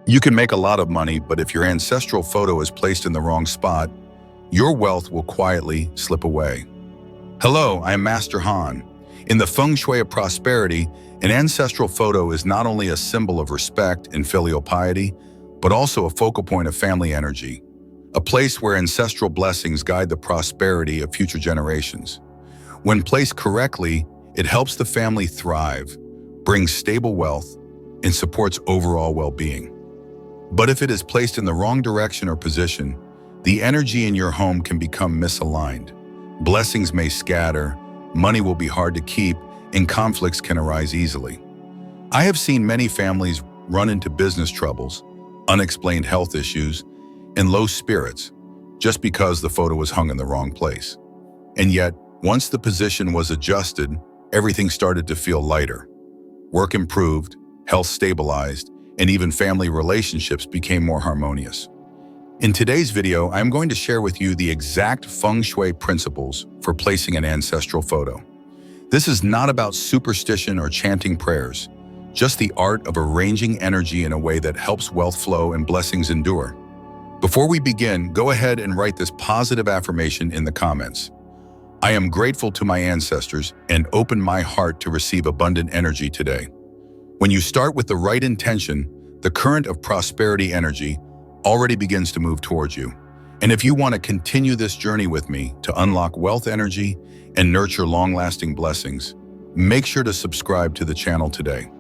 You can make a lot of money, but if your ancestral photo is placed in the wrong spot, your wealth will quietly slip away. Hello, I am Master Han. In the Feng Shui of prosperity, an ancestral photo is not only a symbol of respect and filial piety, but also a focal point of family energy, a place where ancestral blessings guide the prosperity of future generations. When placed correctly, it helps the family thrive, brings stable wealth, and supports overall well-being. But if it is placed in the wrong direction or position, the energy in your home can become misaligned. Blessings may scatter, money will be hard to keep, and conflicts can arise easily. I have seen many families run into business troubles, unexplained health issues, and low spirits just because the photo was hung in the wrong place. And yet, once the position was adjusted, everything started to feel lighter. Work improved, health stabilized, and even family relationships became more harmonious. In today's video, I'm going to share with you the exact Feng Shui principles for placing an ancestral photo. This is not about superstition or chanting prayers, just the art of arranging energy in a way that helps wealth flow and blessings endure. Before we begin, go ahead and write this positive affirmation in the comments. I am grateful to my ancestors and open my heart to receive abundant energy today. When you start with the right intention, the current of prosperity energy already begins to move towards you. And if you want to continue this journey with me to unlock wealth energy and nurture long-lasting blessings, make sure to subscribe to the channel today.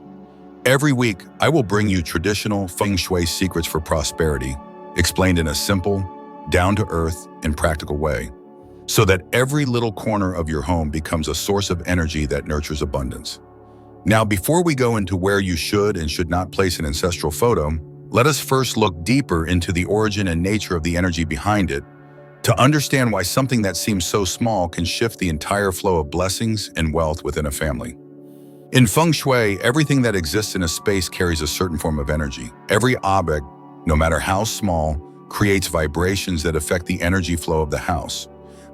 Every week, I will bring you traditional Feng Shui secrets for prosperity, explained in a simple, down-to-earth, and practical way, so that every little corner of your home becomes a source of energy that nurtures abundance. Now, before we go into where you should and should not place an ancestral photo, let us first look deeper into the origin and nature of the energy behind it to understand why something that seems so small can shift the entire flow of blessings and wealth within a family. In Feng Shui, everything that exists in a space carries a certain form of energy. Every object, no matter how small, creates vibrations that affect the energy flow of the house.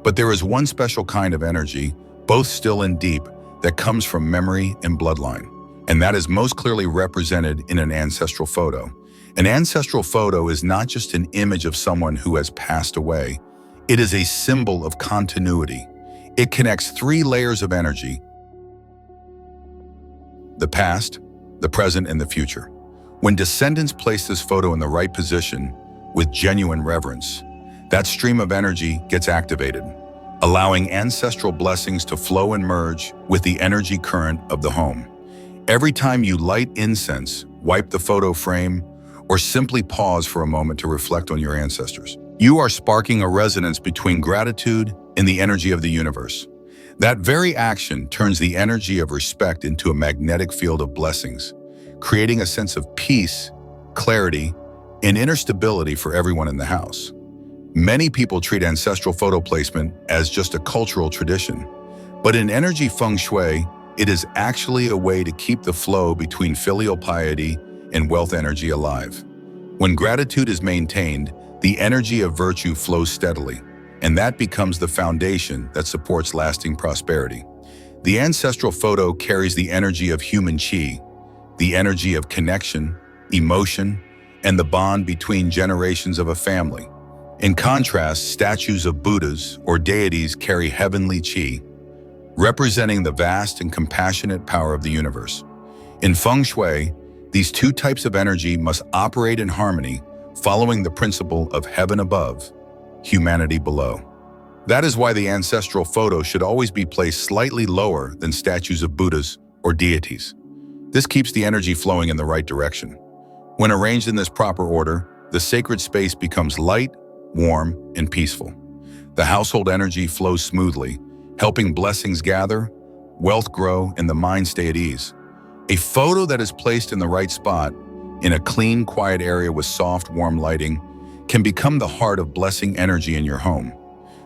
But there is one special kind of energy, both still and deep, that comes from memory and bloodline, and that is most clearly represented in an ancestral photo. An ancestral photo is not just an image of someone who has passed away. It is a symbol of continuity. It connects three layers of energy: the past, the present, and the future. When descendants place this photo in the right position with genuine reverence, that stream of energy gets activated, allowing ancestral blessings to flow and merge with the energy current of the home. Every time you light incense, wipe the photo frame, or simply pause for a moment to reflect on your ancestors, you are sparking a resonance between gratitude and the energy of the universe. That very action turns the energy of respect into a magnetic field of blessings, creating a sense of peace, clarity, and inner stability for everyone in the house. Many people treat ancestral photo placement as just a cultural tradition, but in energy Feng Shui, it is actually a way to keep the flow between filial piety and wealth energy alive. When gratitude is maintained, the energy of virtue flows steadily, and that becomes the foundation that supports lasting prosperity. The ancestral photo carries the energy of human qi, the energy of connection, emotion, and the bond between generations of a family. In contrast, statues of Buddhas or deities carry heavenly qi, representing the vast and compassionate power of the universe. In Feng Shui, these two types of energy must operate in harmony, following the principle of heaven above, humanity below. That is why the ancestral photo should always be placed slightly lower than statues of Buddhas or deities. This keeps the energy flowing in the right direction. When arranged in this proper order, the sacred space becomes light, warm, and peaceful. The household energy flows smoothly, helping blessings gather, wealth grow, and the mind stay at ease. A photo that is placed in the right spot, in a clean, quiet area with soft, warm lighting, can become the heart of blessing energy in your home.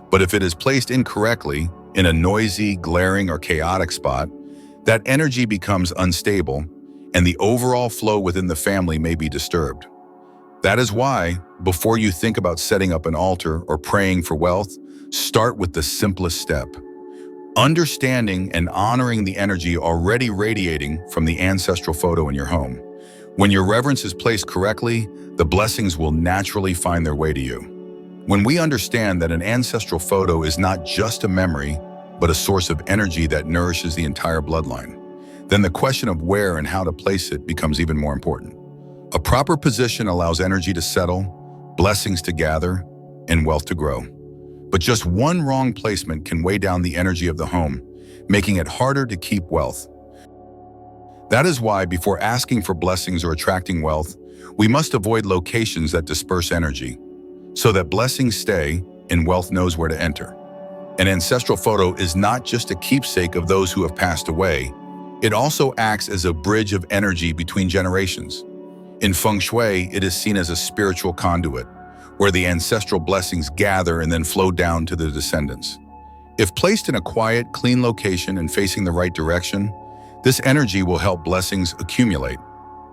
But if it is placed incorrectly, in a noisy, glaring, or chaotic spot, that energy becomes unstable, and the overall flow within the family may be disturbed. That is why, before you think about setting up an altar or praying for wealth, start with the simplest step: understanding and honoring the energy already radiating from the ancestral photo in your home. When your reverence is placed correctly, the blessings will naturally find their way to you. When we understand that an ancestral photo is not just a memory, but a source of energy that nourishes the entire bloodline, then the question of where and how to place it becomes even more important. A proper position allows energy to settle, blessings to gather, and wealth to grow. But just one wrong placement can weigh down the energy of the home, making it harder to keep wealth. That is why, before asking for blessings or attracting wealth, we must avoid locations that disperse energy, so that blessings stay and wealth knows where to enter. An ancestral photo is not just a keepsake of those who have passed away, it also acts as a bridge of energy between generations. In Feng Shui, it is seen as a spiritual conduit, where the ancestral blessings gather and then flow down to the descendants. If placed in a quiet, clean location and facing the right direction, this energy will help blessings accumulate,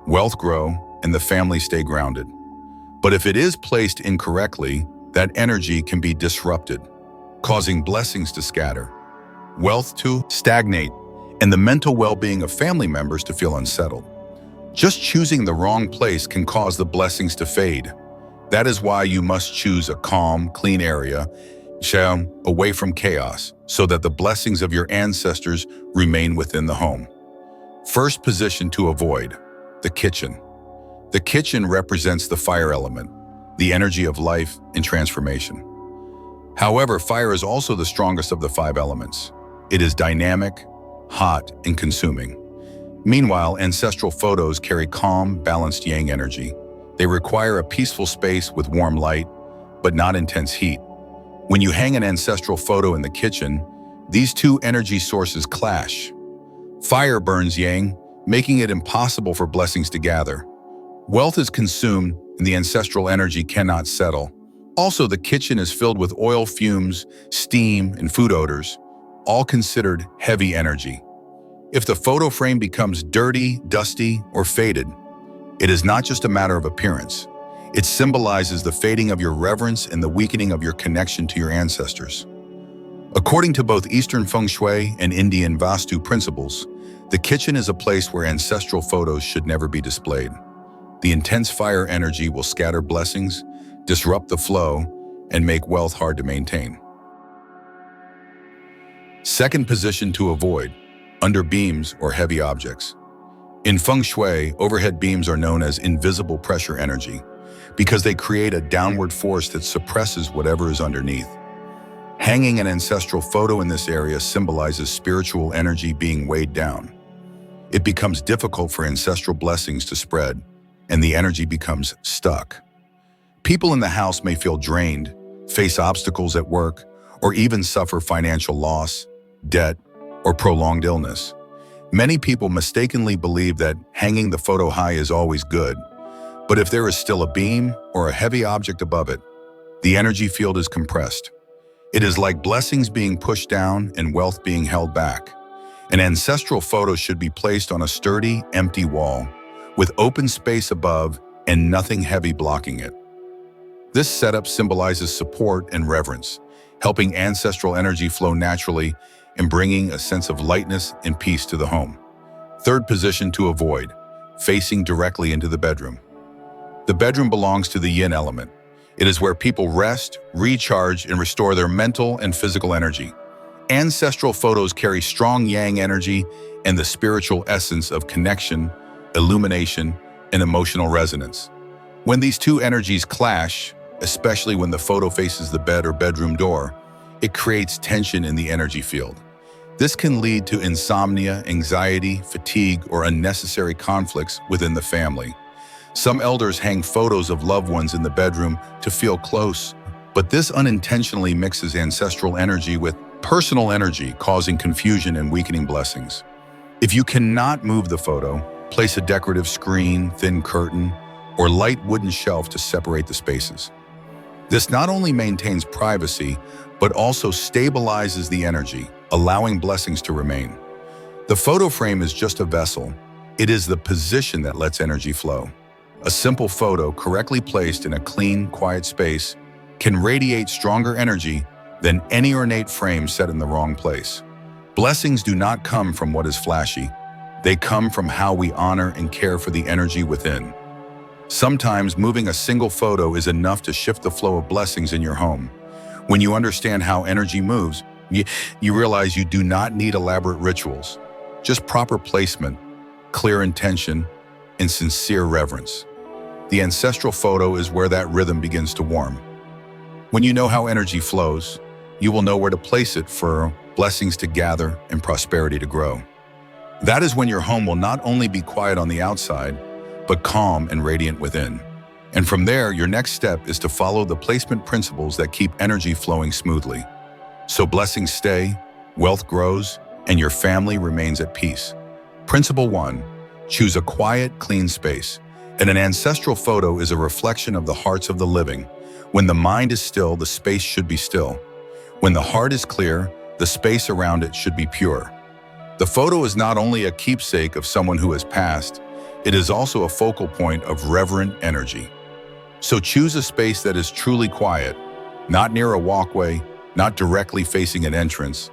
wealth grow, and the family stay grounded. But if it is placed incorrectly, that energy can be disrupted, causing blessings to scatter, wealth to stagnate, and the mental well-being of family members to feel unsettled. Just choosing the wrong place can cause the blessings to fade. That is why you must choose a calm, clean area, away from chaos, so that the blessings of your ancestors remain within the home. First position to avoid: the kitchen. The kitchen represents the fire element, the energy of life and transformation. However, fire is also the strongest of the 5 elements. It is dynamic, hot, and consuming. Meanwhile, ancestral photos carry calm, balanced yang energy. They require a peaceful space with warm light, but not intense heat. When you hang an ancestral photo in the kitchen, these two energy sources clash. Fire burns yang, making it impossible for blessings to gather. Wealth is consumed, and the ancestral energy cannot settle. Also, the kitchen is filled with oil fumes, steam, and food odors, all considered heavy energy. If the photo frame becomes dirty, dusty, or faded, it is not just a matter of appearance. It symbolizes the fading of your reverence and the weakening of your connection to your ancestors. According to both Eastern Feng Shui and Indian Vastu principles, the kitchen is a place where ancestral photos should never be displayed. The intense fire energy will scatter blessings, disrupt the flow, and make wealth hard to maintain. Second position to avoid: under beams or heavy objects. In Feng Shui, overhead beams are known as invisible pressure energy because they create a downward force that suppresses whatever is underneath. Hanging an ancestral photo in this area symbolizes spiritual energy being weighed down. It becomes difficult for ancestral blessings to spread, and the energy becomes stuck. People in the house may feel drained, face obstacles at work, or even suffer financial loss, debt, or prolonged illness. Many people mistakenly believe that hanging the photo high is always good, but if there is still a beam or a heavy object above it, the energy field is compressed. It is like blessings being pushed down and wealth being held back. An ancestral photo should be placed on a sturdy, empty wall, with open space above and nothing heavy blocking it. This setup symbolizes support and reverence, helping ancestral energy flow naturally and bringing a sense of lightness and peace to the home. Third position to avoid: facing directly into the bedroom. The bedroom belongs to the yin element. It is where people rest, recharge, and restore their mental and physical energy. Ancestral photos carry strong yang energy and the spiritual essence of connection, illumination, and emotional resonance. When these two energies clash, especially when the photo faces the bed or bedroom door, it creates tension in the energy field. This can lead to insomnia, anxiety, fatigue, or unnecessary conflicts within the family. Some elders hang photos of loved ones in the bedroom to feel close, but this unintentionally mixes ancestral energy with personal energy, causing confusion and weakening blessings. If you cannot move the photo, place a decorative screen, thin curtain, or light wooden shelf to separate the spaces. This not only maintains privacy, but also stabilizes the energy, allowing blessings to remain. The photo frame is just a vessel. It is the position that lets energy flow. A simple photo correctly placed in a clean, quiet space can radiate stronger energy than any ornate frame set in the wrong place. Blessings do not come from what is flashy, They come from how we honor and care for the energy within. Sometimes moving a single photo is enough to shift the flow of blessings in your home. When you understand how energy moves, you realize you do not need elaborate rituals, just proper placement, clear intention, and sincere reverence. The ancestral photo is where that rhythm begins to warm. When you know how energy flows, you will know where to place it for blessings to gather and prosperity to grow. That is when your home will not only be quiet on the outside, but calm and radiant within. And from there, your next step is to follow the placement principles that keep energy flowing smoothly. So blessings stay, wealth grows, and your family remains at peace. Principle 1. Choose a quiet, clean space. And an ancestral photo is a reflection of the hearts of the living. When the mind is still, the space should be still. When the heart is clear, the space around it should be pure. The photo is not only a keepsake of someone who has passed, it is also a focal point of reverent energy. So choose a space that is truly quiet, not near a walkway, not directly facing an entrance,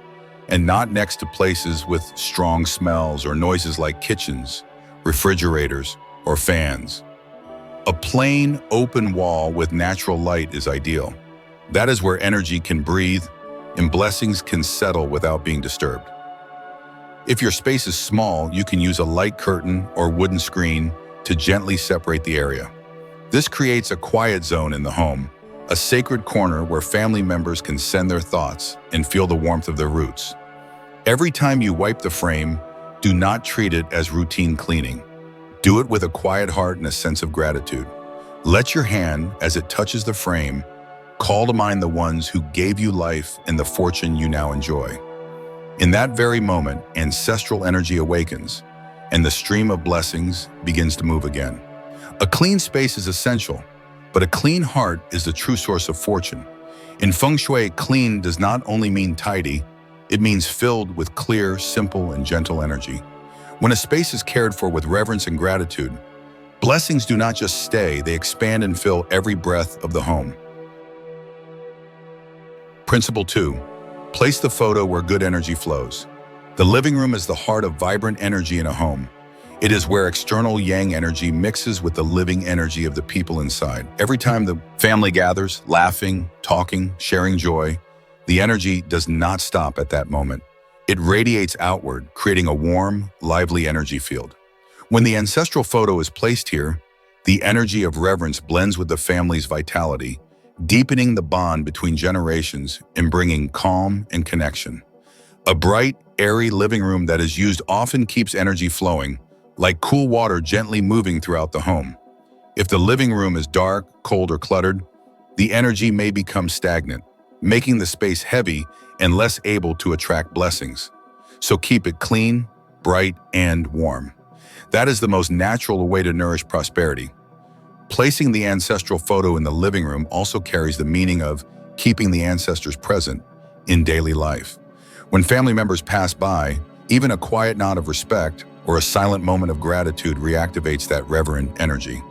and not next to places with strong smells or noises like kitchens, refrigerators, or fans. A plain, open wall with natural light is ideal. That is where energy can breathe and blessings can settle without being disturbed. If your space is small, you can use a light curtain or wooden screen to gently separate the area. This creates a quiet zone in the home, a sacred corner where family members can send their thoughts and feel the warmth of their roots. Every time you wipe the frame, do not treat it as routine cleaning. Do it with a quiet heart and a sense of gratitude. Let your hand, as it touches the frame, call to mind the ones who gave you life and the fortune you now enjoy. In that very moment, ancestral energy awakens, and the stream of blessings begins to move again. A clean space is essential, but a clean heart is the true source of fortune. In Feng Shui, clean does not only mean tidy, it means filled with clear, simple, and gentle energy. When a space is cared for with reverence and gratitude, blessings do not just stay, they expand and fill every breath of the home. Principle 2. Place the photo where good energy flows. The living room is the heart of vibrant energy in a home. It is where external yang energy mixes with the living energy of the people inside. Every time the family gathers, laughing, talking, sharing joy, the energy does not stop at that moment. It radiates outward, creating a warm, lively energy field. When the ancestral photo is placed here, the energy of reverence blends with the family's vitality, deepening the bond between generations and bringing calm and connection. A bright, airy living room that is used often keeps energy flowing, like cool water gently moving throughout the home. If the living room is dark, cold, or cluttered, the energy may become stagnant, making the space heavy and less able to attract blessings. So keep it clean, bright, and warm. That is the most natural way to nourish prosperity. Placing the ancestral photo in the living room also carries the meaning of keeping the ancestors present in daily life. When family members pass by, even a quiet nod of respect or a silent moment of gratitude reactivates that reverent energy.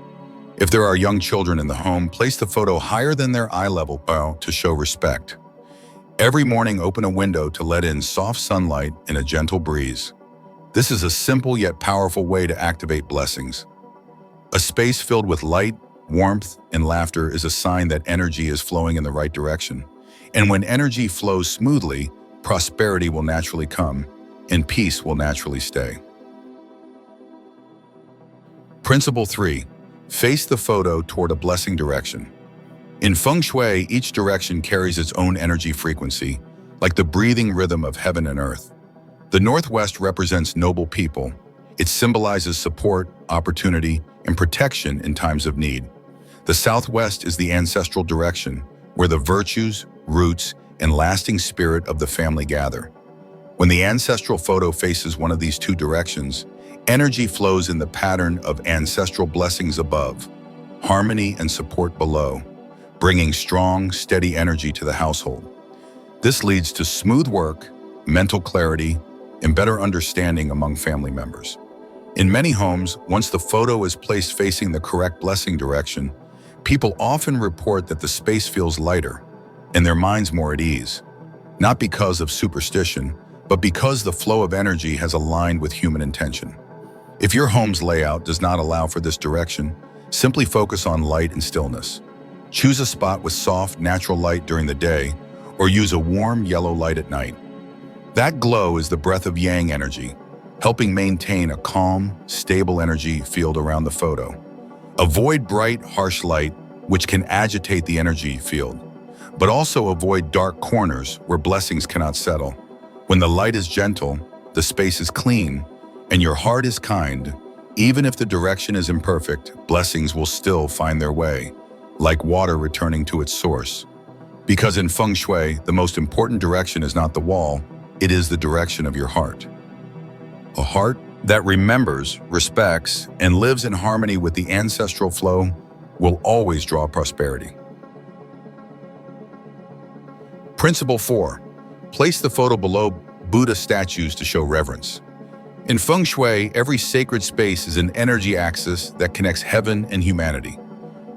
If there are young children in the home, place the photo higher than their eye level to show respect. Every morning, open a window to let in soft sunlight and a gentle breeze. This is a simple yet powerful way to activate blessings. A space filled with light, warmth, and laughter is a sign that energy is flowing in the right direction. And when energy flows smoothly, prosperity will naturally come, and peace will naturally stay. Principle 3. Face the photo toward a blessing direction. In Feng Shui, each direction carries its own energy frequency, like the breathing rhythm of heaven and earth. The Northwest represents noble people. It symbolizes support, opportunity, and protection in times of need. The Southwest is the ancestral direction, where the virtues, roots, and lasting spirit of the family gather. When the ancestral photo faces one of these two directions, energy flows in the pattern of ancestral blessings above, harmony and support below, bringing strong, steady energy to the household. This leads to smooth work, mental clarity, and better understanding among family members. In many homes, once the photo is placed facing the correct blessing direction, people often report that the space feels lighter and their minds more at ease, not because of superstition, but because the flow of energy has aligned with human intention. If your home's layout does not allow for this direction, simply focus on light and stillness. Choose a spot with soft, natural light during the day, or use a warm yellow light at night. That glow is the breath of yang energy, helping maintain a calm, stable energy field around the photo. Avoid bright, harsh light, which can agitate the energy field, but also avoid dark corners where blessings cannot settle. When the light is gentle, the space is clean, and your heart is kind, even if the direction is imperfect, blessings will still find their way, like water returning to its source. Because in Feng Shui, the most important direction is not the wall, it is the direction of your heart. A heart that remembers, respects, and lives in harmony with the ancestral flow will always draw prosperity. Principle 4. Place the photo below Buddha statues to show reverence. In Feng Shui, every sacred space is an energy axis that connects heaven and humanity.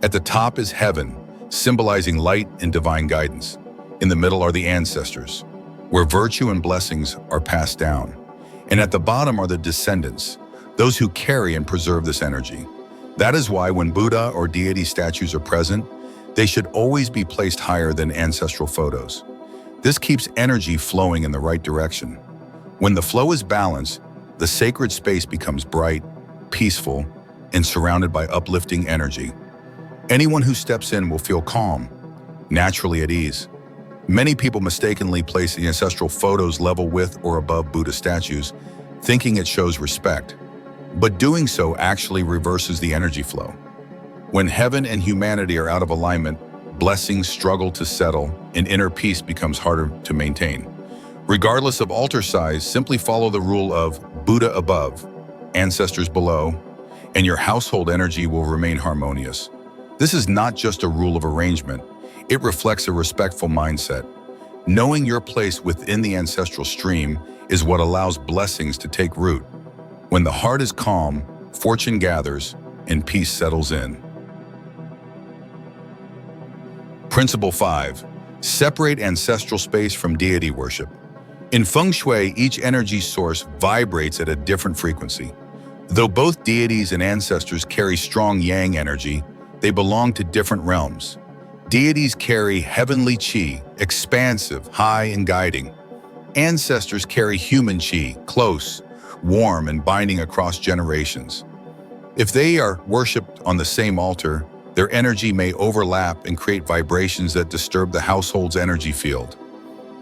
At the top is heaven, symbolizing light and divine guidance. In the middle are the ancestors, where virtue and blessings are passed down. And at the bottom are the descendants, those who carry and preserve this energy. That is why when Buddha or deity statues are present, they should always be placed higher than ancestral photos. This keeps energy flowing in the right direction. When the flow is balanced, the sacred space becomes bright, peaceful, and surrounded by uplifting energy. Anyone who steps in will feel calm, naturally at ease. Many people mistakenly place the ancestral photos level with or above Buddha statues, thinking it shows respect. But doing so actually reverses the energy flow. When heaven and humanity are out of alignment, blessings struggle to settle and inner peace becomes harder to maintain. Regardless of altar size, simply follow the rule of Buddha above, ancestors below, and your household energy will remain harmonious. This is not just a rule of arrangement, it reflects a respectful mindset. Knowing your place within the ancestral stream is what allows blessings to take root. When the heart is calm, fortune gathers, and peace settles in. Principle 5. Separate ancestral space from deity worship. In Feng Shui, each energy source vibrates at a different frequency. Though both deities and ancestors carry strong yang energy, they belong to different realms. Deities carry heavenly qi, expansive, high, and guiding. Ancestors carry human qi, close, warm, and binding across generations. If they are worshipped on the same altar, their energy may overlap and create vibrations that disturb the household's energy field.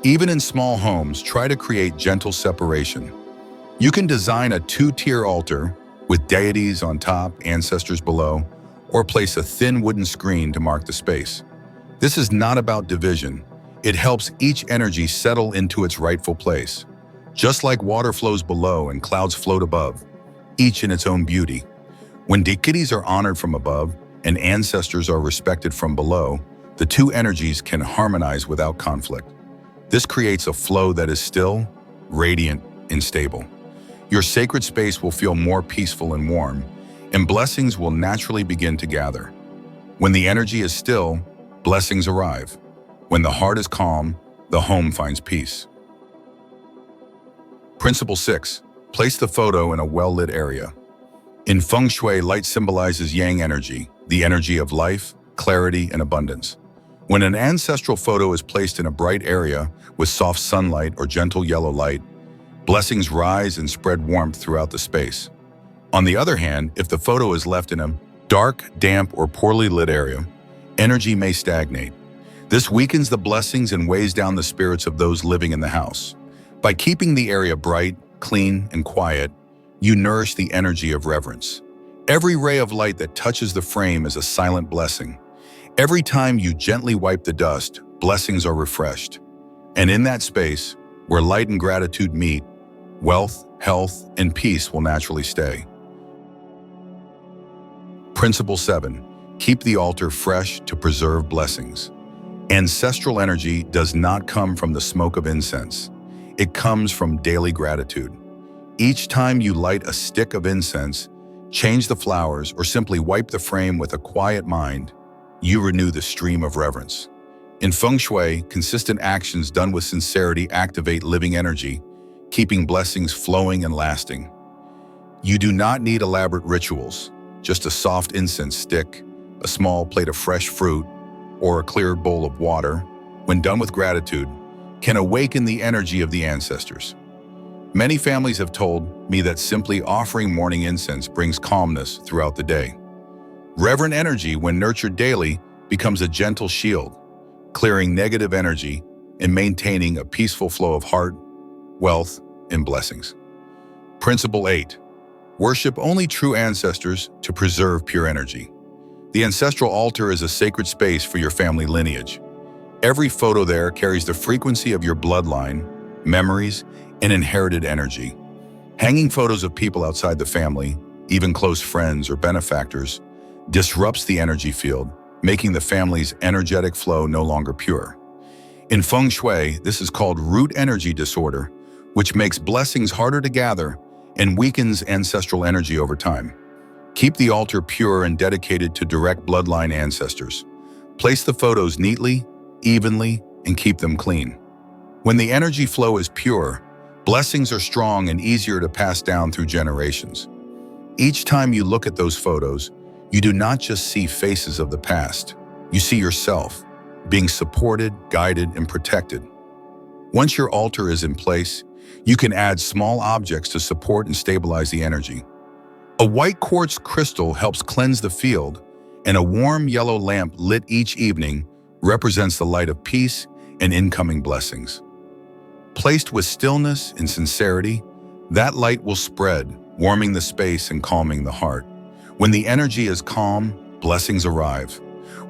Even in small homes, try to create gentle separation. You can design a two-tier altar with deities on top, ancestors below, or place a thin wooden screen to mark the space. This is not about division. It helps each energy settle into its rightful place. Just like water flows below and clouds float above, each in its own beauty. When deities are honored from above and ancestors are respected from below, the two energies can harmonize without conflict. This creates a flow that is still, radiant, and stable. Your sacred space will feel more peaceful and warm, and blessings will naturally begin to gather. When the energy is still, blessings arrive. When the heart is calm, the home finds peace. Principle 6. Place the photo in a well-lit area. In Feng Shui, light symbolizes yang energy, the energy of life, clarity, and abundance. When an ancestral photo is placed in a bright area with soft sunlight or gentle yellow light, blessings rise and spread warmth throughout the space. On the other hand, if the photo is left in a dark, damp, or poorly lit area, energy may stagnate. This weakens the blessings and weighs down the spirits of those living in the house. By keeping the area bright, clean, and quiet, you nourish the energy of reverence. Every ray of light that touches the frame is a silent blessing. Every time you gently wipe the dust, blessings are refreshed. And in that space, where light and gratitude meet, wealth, health, and peace will naturally stay. Principle 7. Keep the altar fresh to preserve blessings. Ancestral energy does not come from the smoke of incense. It comes from daily gratitude. Each time you light a stick of incense, change the flowers, or simply wipe the frame with a quiet mind, you renew the stream of reverence. In Feng Shui, consistent actions done with sincerity activate living energy, keeping blessings flowing and lasting. You do not need elaborate rituals, just a soft incense stick, a small plate of fresh fruit, or a clear bowl of water, when done with gratitude, can awaken the energy of the ancestors. Many families have told me that simply offering morning incense brings calmness throughout the day. Reverent energy, when nurtured daily, becomes a gentle shield, clearing negative energy and maintaining a peaceful flow of heart, wealth, and blessings. Principle 8. Worship only true ancestors to preserve pure energy. The ancestral altar is a sacred space for your family lineage. Every photo there carries the frequency of your bloodline, memories, and inherited energy. Hanging photos of people outside the family, even close friends or benefactors, disrupts the energy field, making the family's energetic flow no longer pure. In Feng Shui, this is called root energy disorder, which makes blessings harder to gather and weakens ancestral energy over time. Keep the altar pure and dedicated to direct bloodline ancestors. Place the photos neatly, evenly, and keep them clean. When the energy flow is pure, blessings are strong and easier to pass down through generations. Each time you look at those photos, you do not just see faces of the past. You see yourself, being supported, guided, and protected. Once your altar is in place, you can add small objects to support and stabilize the energy. A white quartz crystal helps cleanse the field, and a warm yellow lamp lit each evening represents the light of peace and incoming blessings. Placed with stillness and sincerity, that light will spread, warming the space and calming the heart. When the energy is calm, blessings arrive.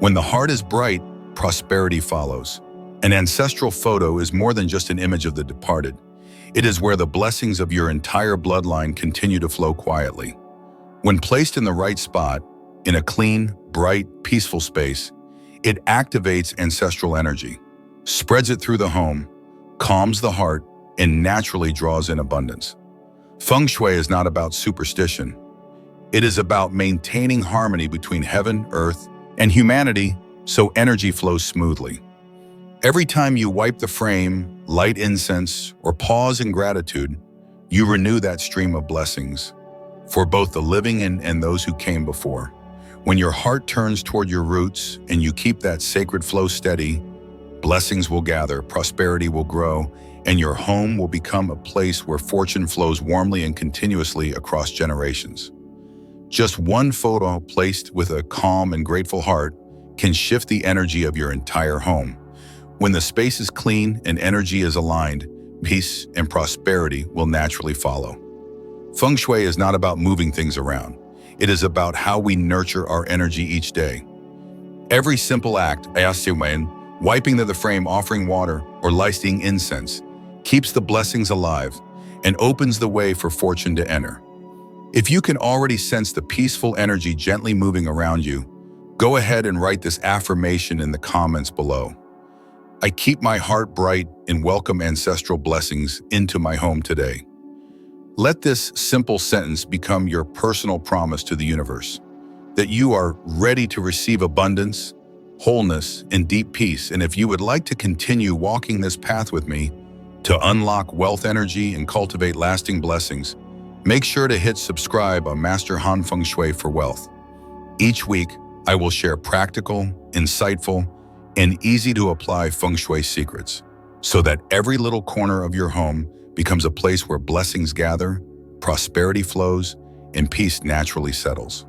When the heart is bright, prosperity follows. An ancestral photo is more than just an image of the departed. It is where the blessings of your entire bloodline continue to flow quietly. When placed in the right spot, in a clean, bright, peaceful space, it activates ancestral energy, spreads it through the home, calms the heart, and naturally draws in abundance. Feng Shui is not about superstition. It is about maintaining harmony between heaven, earth, and humanity so energy flows smoothly. Every time you wipe the frame, light incense, or pause in gratitude, you renew that stream of blessings for both the living and those who came before. When your heart turns toward your roots and you keep that sacred flow steady, blessings will gather, prosperity will grow, and your home will become a place where fortune flows warmly and continuously across generations. Just one photo placed with a calm and grateful heart can shift the energy of your entire home. When the space is clean and energy is aligned, peace and prosperity will naturally follow. Feng Shui is not about moving things around. It is about how we nurture our energy each day. Every simple act, wiping the frame, offering water, or lighting incense, keeps the blessings alive and opens the way for fortune to enter. If you can already sense the peaceful energy gently moving around you, go ahead and write this affirmation in the comments below. I keep my heart bright and welcome ancestral blessings into my home today. Let this simple sentence become your personal promise to the universe that you are ready to receive abundance, wholeness, and deep peace. And if you would like to continue walking this path with me to unlock wealth energy and cultivate lasting blessings, make sure to hit subscribe on Master Han Feng Shui for Wealth. Each week, I will share practical, insightful, and easy-to-apply Feng Shui secrets so that every little corner of your home becomes a place where blessings gather, prosperity flows, and peace naturally settles.